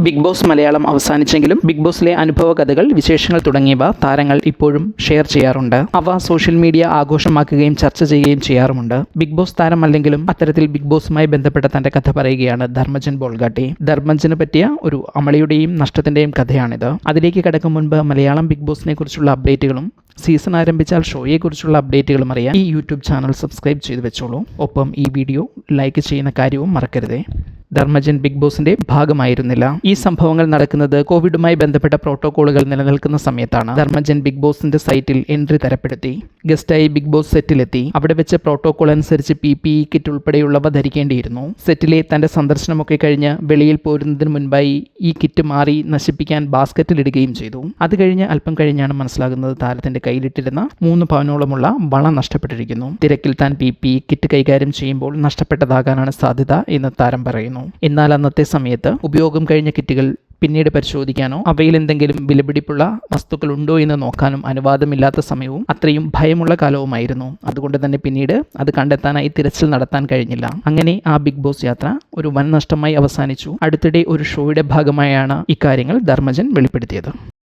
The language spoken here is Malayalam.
ബിഗ് ബോസ് മലയാളം അവസാനിച്ചെങ്കിലും ബിഗ് ബോസിലെ അനുഭവ കഥകൾ, വിശേഷങ്ങൾ തുടങ്ങിയവ താരങ്ങൾ ഇപ്പോഴും ഷെയർ ചെയ്യാറുണ്ട്. അവ സോഷ്യൽ മീഡിയ ആഘോഷമാക്കുകയും ചർച്ച ചെയ്യുകയും ചെയ്യാറുമുണ്ട്. ബിഗ് ബോസ് താരമല്ലെങ്കിലും അത്തരത്തിൽ ബിഗ് ബോസുമായി ബന്ധപ്പെട്ട തന്റെ കഥ പറയുകയാണ് ധർമ്മജൻ ബോൾഗാട്ടി. ധർമ്മജന് പറ്റിയ ഒരു അമളിയുടെയും നഷ്ടത്തിന്റെയും കഥയാണിത്. അതിലേക്ക് കടക്കും മുൻപ് മലയാളം ബിഗ് ബോസിനെ കുറിച്ചുള്ള അപ്ഡേറ്റുകളും സീസൺ ആരംഭിച്ചാൽ ഷോയെക്കുറിച്ചുള്ള അപ്ഡേറ്റുകളും അറിയാൻ ഈ യൂട്യൂബ് ചാനൽ സബ്സ്ക്രൈബ് ചെയ്തു വെച്ചോളൂ. ഒപ്പം ഈ വീഡിയോ ലൈക്ക് ചെയ്യുന്ന കാര്യവും മറക്കരുതേ. ധർമ്മജൻ ബിഗ് ബോസിന്റെ ഭാഗമായിരുന്നില്ല. ഈ സംഭവങ്ങൾ നടക്കുന്നത് കോവിഡുമായി ബന്ധപ്പെട്ട പ്രോട്ടോകോളുകൾ നിലനിൽക്കുന്ന സമയത്താണ്. ധർമ്മജൻ ബിഗ് ബോസിന്റെ സൈറ്റിൽ എൻട്രി തരപ്പെടുത്തി ഗസ്റ്റായി ബിഗ് ബോസ് സെറ്റിലെത്തി. അവിടെ വെച്ച് പ്രോട്ടോകോൾ അനുസരിച്ച് PPE കിറ്റ് ഉൾപ്പെടെയുള്ളവ ധരിക്കേണ്ടിയിരുന്നു. സെറ്റിലെ തന്റെ സന്ദർശനമൊക്കെ കഴിഞ്ഞ് വെളിയിൽ പോരുന്നതിന് മുൻപായി ഈ കിറ്റ് മാറി നശിപ്പിക്കാൻ ബാസ്ക്കറ്റിലിടുകയും ചെയ്തു. അത് കഴിഞ്ഞ് അല്പം കഴിഞ്ഞാണ് മനസ്സിലാകുന്നത് താരത്തിന്റെ കയ്യിലിട്ടിരുന്ന 3 പവനോളമുള്ള വള നഷ്ടപ്പെട്ടിരിക്കുന്നു. തിരക്കിൽ താൻ PPE കിറ്റ് കൈകാര്യം ചെയ്യുമ്പോൾ നഷ്ടപ്പെട്ടതാകാനാണ് സാധ്യത എന്ന് താരം പറയുന്നു. എന്നാൽ അന്നത്തെ സമയത്ത് ഉപയോഗം കഴിഞ്ഞ കിറ്റുകൾ പിന്നീട് പരിശോധിക്കാനോ അവയിൽ എന്തെങ്കിലും വിലപിടിപ്പുള്ള വസ്തുക്കൾ ഉണ്ടോ എന്ന് നോക്കാനും അനുവാദമില്ലാത്ത സമയവും അത്രയും ഭയമുള്ള കാലവുമായിരുന്നു. അതുകൊണ്ട് തന്നെ പിന്നീട് അത് കണ്ടെത്താനായി തിരച്ചിൽ നടത്താൻ കഴിഞ്ഞില്ല. അങ്ങനെ ആ ബിഗ് ബോസ് യാത്ര ഒരു വൻ നഷ്ടമായി അവസാനിച്ചു. അടുത്തിടെ ഒരു ഷോയുടെ ഭാഗമായാണ് ഇക്കാര്യങ്ങൾ ധർമ്മജൻ വെളിപ്പെടുത്തിയത്.